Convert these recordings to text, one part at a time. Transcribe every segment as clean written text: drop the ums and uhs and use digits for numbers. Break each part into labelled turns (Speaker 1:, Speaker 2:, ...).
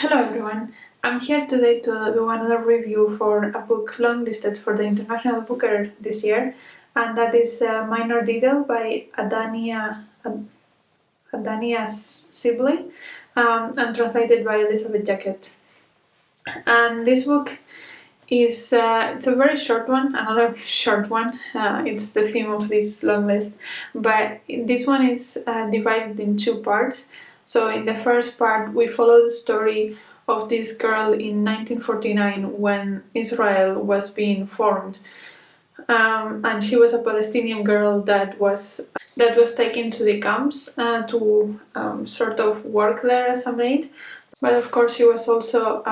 Speaker 1: Hello everyone, I'm here today to do another review for a book longlisted for the International Booker this year, and that is Minor Detail by Adania Shibli and translated by Elizabeth Jacket. And this book is it's a very short one, another short one. It's the theme of this long list, but this one is divided in two parts. So in the first part, we follow the story of this girl in 1949 when Israel was being formed, and she was a Palestinian girl that was taken to the camps to sort of work there as a maid. But of course, she was also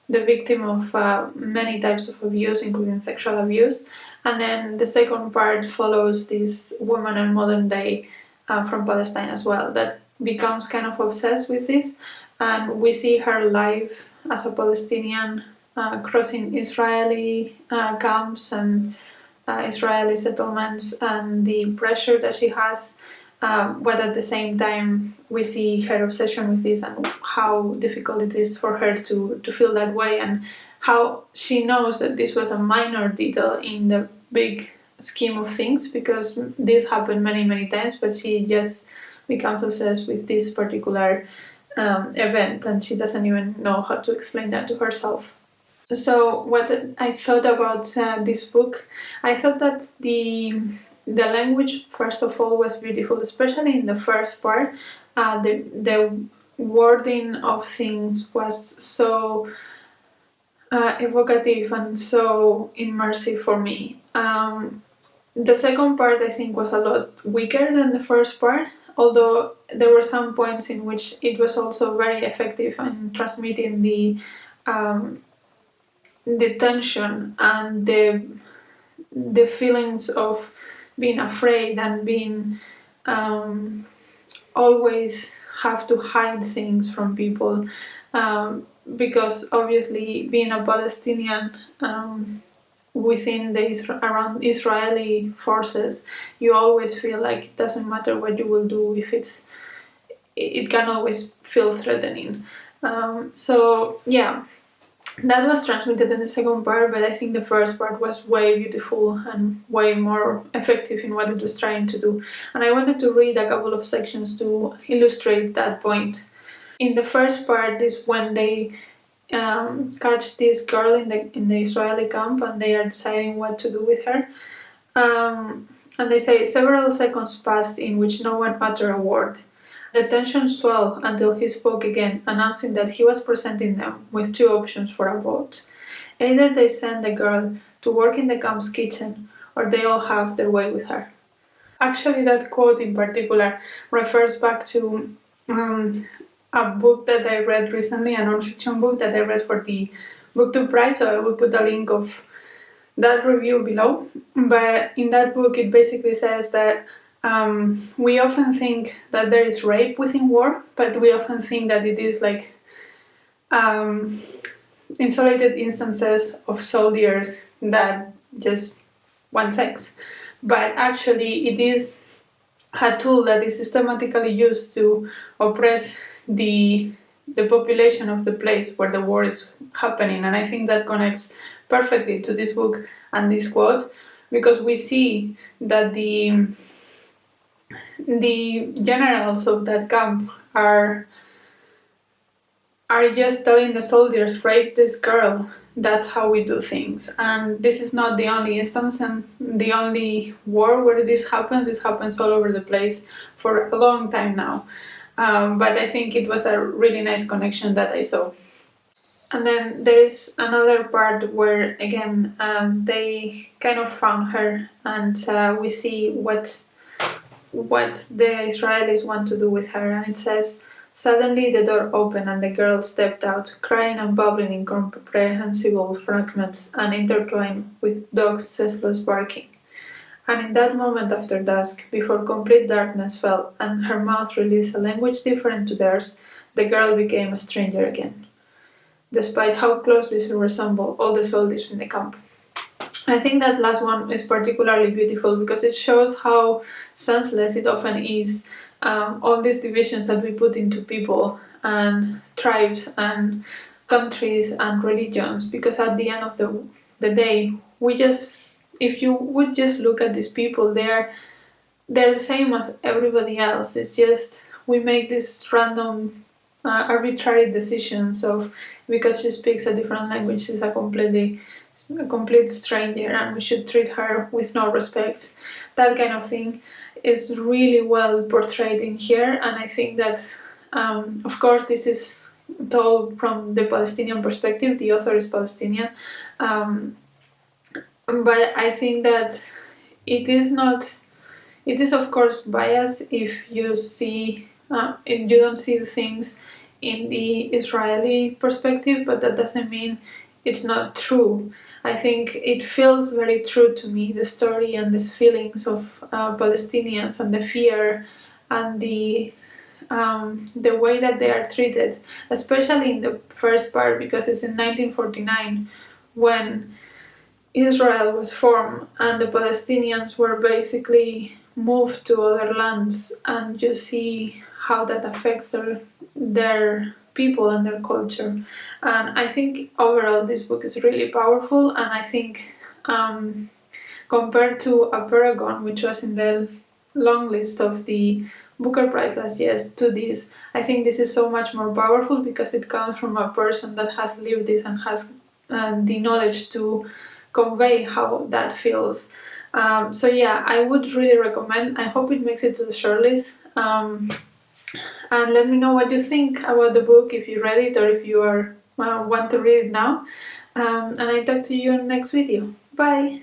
Speaker 1: the victim of many types of abuse, including sexual abuse. And then the second part follows this woman in modern day from Palestine as well, that becomes kind of obsessed with this. And we see her life as a Palestinian crossing Israeli camps and Israeli settlements and the pressure that she has, but at the same time we see her obsession with this and how difficult it is for her to feel that way, and how she knows that this was a minor detail in the big scheme of things, because this happened many times, but she just becomes obsessed with this particular event, and she doesn't even know how to explain that to herself. So what I thought about this book, I thought that the language first of all was beautiful, especially in the first part. The wording of things was so evocative and so immersive for me. The second part I think was a lot weaker than the first part, although there were some points in which it was also very effective in transmitting um, the tension and the feelings of being afraid and being always have to hide things from people, because obviously being a Palestinian within around Israeli forces, you always feel like it doesn't matter what you will do, if it can always feel threatening. So yeah, that was transmitted in the second part, but I think the first part was way beautiful and way more effective in what it was trying to do. And I wanted to read a couple of sections to illustrate that point. In the first part is when they catch this girl in the Israeli camp, and they are deciding what to do with her. And they say several seconds passed in which no one uttered a word. The tension swelled until he spoke again, announcing that he was presenting them with two options for a vote. Either they send the girl to work in the camp's kitchen, or they all have their way with her. Actually, that quote in particular refers back to a book that I read recently, a non-fiction book that I read for the BookTube Prize, so I will put a link of that review below. But in that book, it basically says that we often think that there is rape within war, but we often think that it is like um, isolated instances of soldiers that just want sex. But actually, it is a tool that is systematically used to oppress the population of the place where the war is happening. And I think that connects perfectly to this book and this quote, because we see that the generals of that camp are just telling the soldiers, rape this girl, that's how we do things. And this is not the only instance and the only war where this happens all over the place for a long time now. But I think it was a really nice connection that I saw. And then there is another part where again they kind of found her, and we see what the Israelis want to do with her. And it says, suddenly the door opened and the girl stepped out, crying and babbling incomprehensible fragments and intertwined with dogs' ceaseless barking. And in that moment after dusk, before complete darkness fell and her mouth released a language different to theirs, the girl became a stranger again, despite how closely she resembled all the soldiers in the camp. I think that last one is particularly beautiful because it shows how senseless it often is, all these divisions that we put into people and tribes and countries and religions, because at the end of the day, we just, if you would just look at these people, they're the same as everybody else. It's just we make these random arbitrary decisions of, because she speaks a different language, she's a complete stranger and we should treat her with no respect. That kind of thing is really well portrayed in here, and I think that, of course, this is told from the Palestinian perspective. The author is Palestinian, um, but I think that it is not. It is of course biased if you see if you don't see the things in the Israeli perspective, but that doesn't mean it's not true. I think it feels very true to me, the story and these feelings of Palestinians and the fear and the way that they are treated, especially in the first part, because it's in 1949 when Israel was formed and the Palestinians were basically moved to other lands, and you see how that affects their people and their culture. And I think overall this book is really powerful, and I think compared to A Paragon, which was in the long list of the Booker Prize last year, to this, I think this is so much more powerful because it comes from a person that has lived this and has the knowledge to convey how that feels. So yeah, I would really recommend. I hope it makes it to the shortlist. And let me know what you think about the book, if you read it or if you are want to read it now. And I talk to you in the next video. Bye!